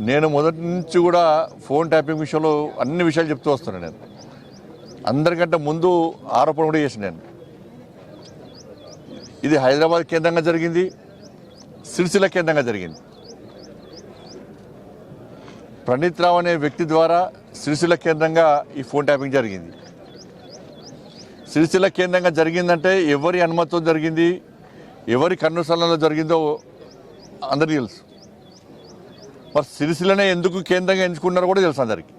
నేను మొదటి నుంచి కూడా ఫోన్ ట్యాపింగ్ విషయంలో అన్ని విషయాలు చెప్తూ వస్తున్నాను. నేను అందరికంటే ముందు ఆరోపణ కూడా చేసిన నేను ఇది హైదరాబాద్ కేంద్రంగా జరిగింది, సిరిసిల్ల కేంద్రంగా జరిగింది. ప్రణీత్ రావు అనే వ్యక్తి ద్వారా సిరిసిల్ల కేంద్రంగా ఈ ఫోన్ ట్యాపింగ్ జరిగింది. సిరిసిల్ల కేంద్రంగా జరిగిందంటే ఎవరి అనుమతితో జరిగింది, ఎవరి కన్నుసరణలో జరిగిందో అందరికీ తెలుసు. మరి సిరిసిల్లనే ఎందుకు కేంద్రంగా ఎంచుకున్నారో కూడా తెలుసు అందరికీ.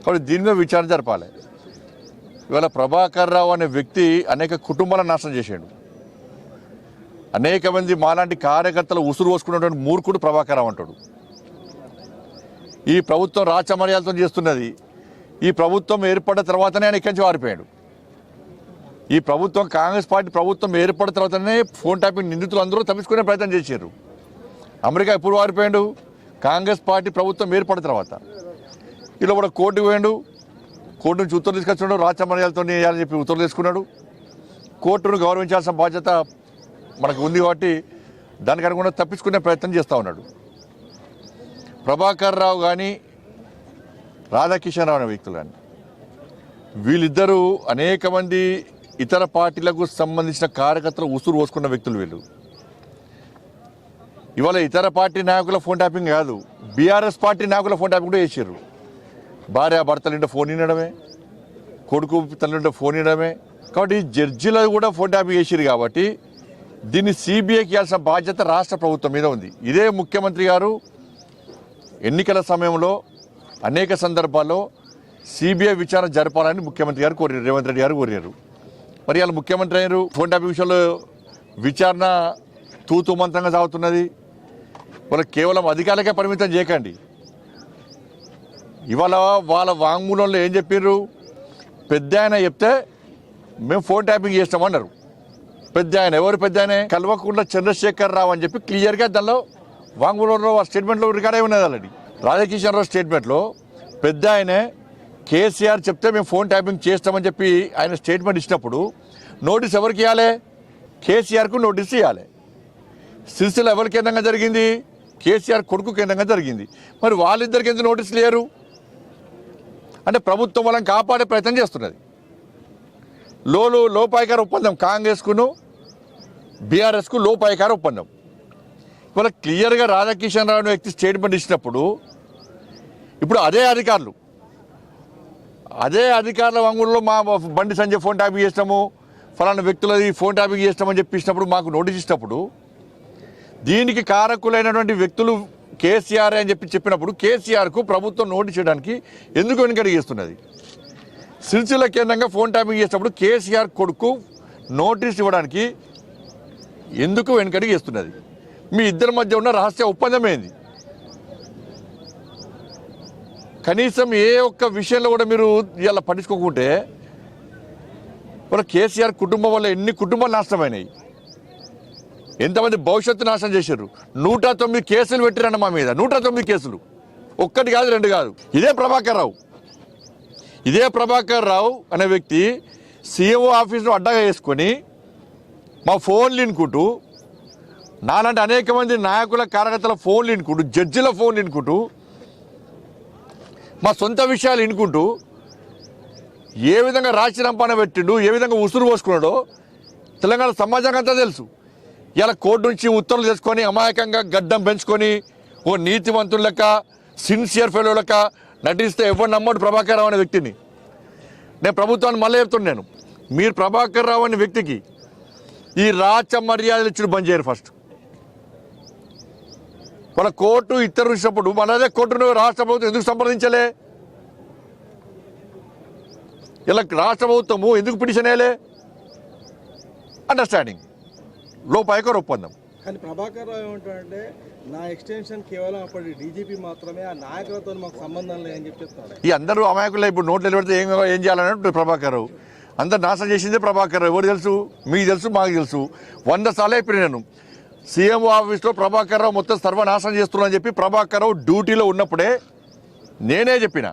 కాబట్టి దీని మీద విచారణ జరపాలి. ఇవాళ ప్రభాకర్ రావు అనే వ్యక్తి అనేక కుటుంబాలను నాశనం చేశాడు. అనేక మంది మాలాంటి కార్యకర్తలు ఉసురు పోసుకున్నటువంటి మూర్ఖుడు ప్రభాకర్ రావు అంటాడు. ఈ ప్రభుత్వం రాచమర్యాదతో చేస్తున్నది. ఈ ప్రభుత్వం ఏర్పడిన తర్వాతనే ఆయన ఇక్కడి నుంచి వారిపోయాడు. ఈ ప్రభుత్వం కాంగ్రెస్ పార్టీ ప్రభుత్వం ఏర్పడిన తర్వాతనే ఫోన్ ట్యాపింగ్ నిందితులు అందరూ తప్పించుకునే ప్రయత్నం చేశారు. అమెరికా ఎప్పుడు వారిపోయాడు? కాంగ్రెస్ పార్టీ ప్రభుత్వం ఏర్పడిన తర్వాత. ఇలా కూడా కోర్టుకు పోయాడు. కోర్టు నుంచి ఉత్తర్వులు తీసుకొచ్చాడు. రాచమర్యాదతో వేయాలని చెప్పి ఉత్తర్వులు తీసుకున్నాడు. కోర్టును గౌరవించాల్సిన బాధ్యత మనకు ఉంది కాబట్టి దానికి అనుగుణంగా తప్పించుకునే ప్రయత్నం చేస్తూ ఉన్నాడు. ప్రభాకర్ రావు కానీ రాధాకిషన్ రావు అనే వ్యక్తులు కానీ వీళ్ళిద్దరూ అనేక మంది ఇతర పార్టీలకు సంబంధించిన కార్యకర్తలు ఉసురు పోసుకున్న వ్యక్తులు వీళ్ళు. ఇవాళ ఇతర పార్టీ నాయకుల ఫోన్ ట్యాపింగ్ కాదు, బీఆర్ఎస్ పార్టీ నాయకుల ఫోన్ ట్యాపింగ్ కూడా చేశారు. భార్య భర్తలుంటే ఫోన్ వినడమే, కొడుకు తల్లింటే ఫోన్ వినడమే. కాబట్టి జడ్జిలు కూడా ఫోన్ ట్యాపింగ్ చేశారు. కాబట్టి దీన్ని సిబిఐకి ఇవ్వాల్సిన బాధ్యత రాష్ట్ర ప్రభుత్వం మీద ఉంది. ఇదే ముఖ్యమంత్రి గారు ఎన్నికల సమయంలో అనేక సందర్భాల్లో సిబిఐ విచారణ జరపాలని ముఖ్యమంత్రి గారు కోరారు, రేవంత్ రెడ్డి గారు కోరారు. మరి వాళ్ళ ముఖ్యమంత్రి అయ్యారు. ఫోన్ ట్యాపింగ్ విషయంలో విచారణ తూతూ మంత్రంగా సాగుతున్నది. వాళ్ళు కేవలం అధికారులకే పరిమితం చేయకండి. ఇవాళ వాళ్ళ వాంగ్మూలంలో ఏం చెప్పారు? పెద్ద ఆయన చెప్తే మేము ఫోన్ ట్యాపింగ్ చేస్తామన్నారు. పెద్ద ఆయన ఎవరు? పెద్ద ఆయన కల్వకుంట్ల చంద్రశేఖర్ రావు అని చెప్పి క్లియర్గా దానిలో వాంగ్మూలంలో స్టేట్మెంట్లో రికార్డ్ అయి ఉన్నది. ఆల్రెడీ రాధాకిషన్ రావు స్టేట్మెంట్లో పెద్ద ఆయనే కేసీఆర్ చెప్తే మేము ఫోన్ ట్యాపింగ్ చేస్తామని చెప్పి ఆయన స్టేట్మెంట్ ఇచ్చినప్పుడు నోటీస్ ఎవరికి ఇవ్వాలి? కేసీఆర్కు నోటీస్ ఇవ్వాలి. సిరిసిల్ల ఎవరి కేంద్రంగా జరిగింది? కేసీఆర్ కొడుకు కేంద్రంగా జరిగింది. మరి వాళ్ళిద్దరికి ఎందుకు నోటీస్ లేరు? అంటే ప్రభుత్వం వాళ్ళని కాపాడే ప్రయత్నం చేస్తున్నది. లోపాయికార ఒప్పందం కాంగ్రెస్కును బీఆర్ఎస్కు లోపాయికార ఒప్పందం. ఇవాళ క్లియర్గా రాధాకిషన్ రావు వ్యక్తి స్టేట్మెంట్ ఇచ్చినప్పుడు ఇప్పుడు అదే అధికారుల వంగుల్లో మా బండి సంజయ్ ఫోన్ ట్యాపింగ్ చేసినాము, ఫలానా వ్యక్తులది ఫోన్ ట్యాపింగ్ చేస్తామని చెప్పి ఇచ్చినప్పుడు మాకు నోటీస్ ఇచ్చినప్పుడు దీనికి కారకులైనటువంటి వ్యక్తులు కేసీఆర్ అని చెప్పినప్పుడు కేసీఆర్కు ప్రభుత్వం నోటీస్ చేయడానికి ఎందుకు వెనుకడుగు చేస్తున్నది? సిరిసిల్ల కేంద్రంగా ఫోన్ ట్యాపింగ్ చేసినప్పుడు కేసీఆర్ కొడుకు నోటీస్ ఇవ్వడానికి ఎందుకు వెనుకడుగు చేస్తున్నది? మీ ఇద్దరి మధ్య ఉన్న రహస్య ఒప్పందం ఏంది? కనీసం ఏ ఒక్క విషయంలో కూడా మీరు ఇలా పట్టించుకోకుంటే వాళ్ళ కేసీఆర్ కుటుంబం వల్ల ఎన్ని కుటుంబాలు నాశనమైనాయి, ఎంతమంది భవిష్యత్తు నాశనం చేశారు. 109 కేసులు పెట్టిరండి మా మీద. 109 కేసులు, ఒక్కటి కాదు రెండు కాదు. ఇదే ప్రభాకర్ రావు అనే వ్యక్తి సీఎంఓ ఆఫీసులో అడ్డగా వేసుకొని మా ఫోన్లు వినుకుంటూ, నాలాంటి అనేక మంది నాయకుల కార్యకర్తల ఫోన్లు వినుకుంటూ, జడ్జిల ఫోన్లు వినుకుంటూ, మా సొంత విషయాలు వినుకుంటూ ఏ విధంగా రాజీనామాన పెట్టిండు, ఏ విధంగా ఉసురు పోసుకున్నాడో తెలంగాణ సమాజానికి అంతా తెలుసు. ఇలా కోర్టు నుంచి ఉత్తర్వులు తెచ్చుకొని అమాయకంగా గడ్డం పెంచుకొని ఓ నీతివంతుల లెక్క సిన్సియర్ ఫెలో లెక్క నటిస్తే ఎవరు నమ్మడు ప్రభాకర్ రావు అనే వ్యక్తిని. నేను ప్రభుత్వాన్ని మళ్ళీ చెప్తున్నాను, మీరు ప్రభాకర్ రావు అనే వ్యక్తికి ఈ రాచ మర్యాదలు ఇచ్చిన బంద్ చేయరు. ఫస్ట్ వాళ్ళ కోర్టు ఇతరులు ఇచ్చినప్పుడు మనదే కోర్టును రాష్ట్ర ప్రభుత్వం ఎందుకు సంప్రదించలే? ఇలా రాష్ట్ర ప్రభుత్వము ఎందుకు పిటిషన్ వేయలే? అండర్స్టాండింగ్ లోపాయికార ఒప్పందం. కానీ ప్రభాకర్ రావు ఏమంటాడంటే నా ఎక్స్టెన్షన్ కేవలం అప్పటి డీజీపీ మాత్రమే, ఆ నాయకులతో మాకు సంబంధం లేదని చెప్పి చెప్తాడు. ఈ అందరూ అమాయకులే ఇప్పుడు నోట్లు నిలబెడితే ఏం చేయాలన్నట్టు ప్రభాకర్ రావు. అందరు నాశనం చేసిందే ప్రభాకర్ రావు. ఎవరు తెలుసు? మీకు తెలుసు, మాకు తెలుసు. 100 సార్లు అయిపోయి నేను సీఎంఓ ఆఫీస్లో ప్రభాకర్ రావు మొత్తం సర్వనాశనం చేస్తున్నానని చెప్పి ప్రభాకర్ రావు డ్యూటీలో ఉన్నప్పుడే నేనే చెప్పిన.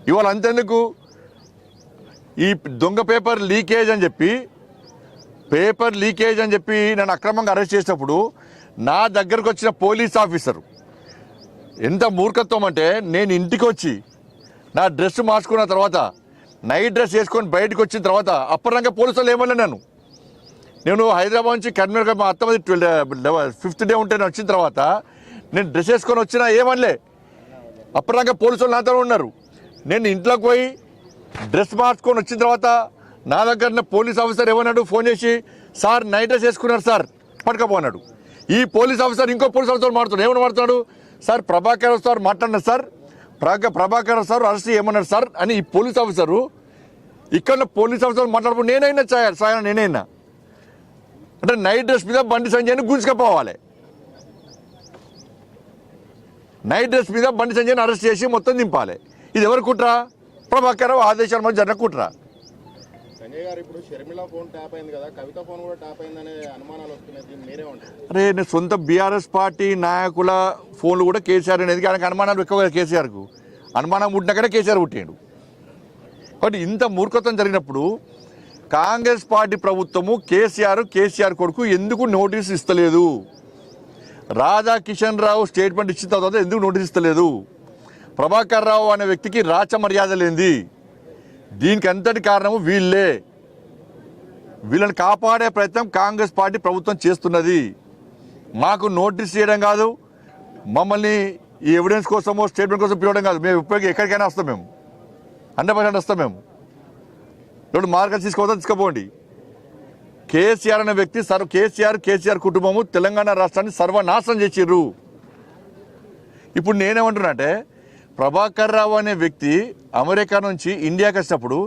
ఇవాళ అంతెందుకు ఈ దొంగ పేపర్ లీకేజ్ అని చెప్పి నన్ను అక్రమంగా అరెస్ట్ చేసినప్పుడు నా దగ్గరకు వచ్చిన పోలీస్ ఆఫీసరు ఎంత మూర్ఖత్వం అంటే నేను ఇంటికి వచ్చి నా డ్రెస్ మార్చుకున్న తర్వాత నైట్ డ్రెస్ వేసుకొని బయటకు వచ్చిన తర్వాత అప్పటిదాకా పోలీసులు ఏమన్నా నేను హైదరాబాద్ నుంచి కర్నూలు మా అత్తమది 5th డే ఉంటే నేను వచ్చిన తర్వాత నేను డ్రెస్ వేసుకొని వచ్చినా ఏమనలే. అప్పటిదాకా పోలీసులు నాతో ఉన్నారు. నేను ఇంట్లోకి పోయి డ్రెస్ మార్చుకొని వచ్చిన తర్వాత నా దగ్గర పోలీస్ ఆఫీసర్ ఏమన్నాడు, ఫోన్ చేసి సార్ నైట్ డ్రెస్ వేసుకున్నారు సార్ పట్టుకపోన్నాడు. ఈ పోలీస్ ఆఫీసర్ ఇంకో పోలీస్ ఆఫీసర్ మాట్లాడుతున్నాడు. ఏమని మాట్లాడు, సార్ ప్రభాకర్ సార్ మాట్లాడినారు సార్, ప్రభాకర్ సార్ అరెస్ట్ ఏమన్నారు సార్ అని ఈ పోలీస్ ఆఫీసరు ఇక్కడ పోలీస్ ఆఫీసర్ మాట్లాడుతూ నేనైనా సాయన నేనైనా అంటే నైట్ డ్రెస్ మీద బండి సంజయ్ని గుంజుకపోవాలి. నైట్ డ్రెస్ మీద బండి సంజయ్ని అరెస్ట్ చేసి మొత్తం దింపాలి. ఇది ఎవరు కుట్ర? ప్రభాకర్ ఆదేశాల మధ్య జరిగిన కుట్ర. సంజయ్ గారు ఇప్పుడు షర్మిల ఫోన్ ట్యాప్ అయింది కదా, కవిత ఫోన్ కూడా ట్యాప్ అయిందనే అనుమానాలు వస్తున్నాయి. దీన్ని మీరే ఉంటారు. అరే నేను సొంత బీఆర్ఎస్ పార్టీ నాయకుల ఫోన్లు కూడా కేసీఆర్ అనేది ఆయనకు అనుమానాలు ఎక్కువ. కేసీఆర్కు అనుమానం పుట్టినాకనే కేసీఆర్ పుట్టాడు. కాబట్టి ఇంత మూర్ఖత్వం జరిగినప్పుడు కాంగ్రెస్ పార్టీ ప్రభుత్వము కేసీఆర్ కొడుకు ఎందుకు నోటీస్ ఇస్తలేదు? రాధాకిషన్ రావు స్టేట్మెంట్ ఇచ్చిన తర్వాత ఎందుకు నోటీస్ ఇస్తలేదు? ప్రభాకర్ రావు అనే వ్యక్తికి రాచ మర్యాద లేనిది. దీనికి అంతటి కారణము వీళ్ళే. వీళ్ళని కాపాడే ప్రయత్నం కాంగ్రెస్ పార్టీ ప్రభుత్వం చేస్తున్నది. మాకు నోటీస్ చేయడం కాదు, మమ్మల్ని ఈ ఎవిడెన్స్ కోసమో స్టేట్మెంట్ కోసం పిలవడం కాదు. మేము ఎక్కడికైనా వస్తాం, మేము 100% వస్తాం. మేము రెండు మార్గం తీసుకుపోండి. కేసీఆర్ అనే వ్యక్తి కేసీఆర్ కుటుంబము తెలంగాణ రాష్ట్రాన్ని సర్వనాశనం చేసిర్రు. ఇప్పుడు నేనేమంటున్నా అంటే ప్రభాకర్ రావు అనే వ్యక్తి అమెరికా నుంచి ఇండియాకి వచ్చినప్పుడు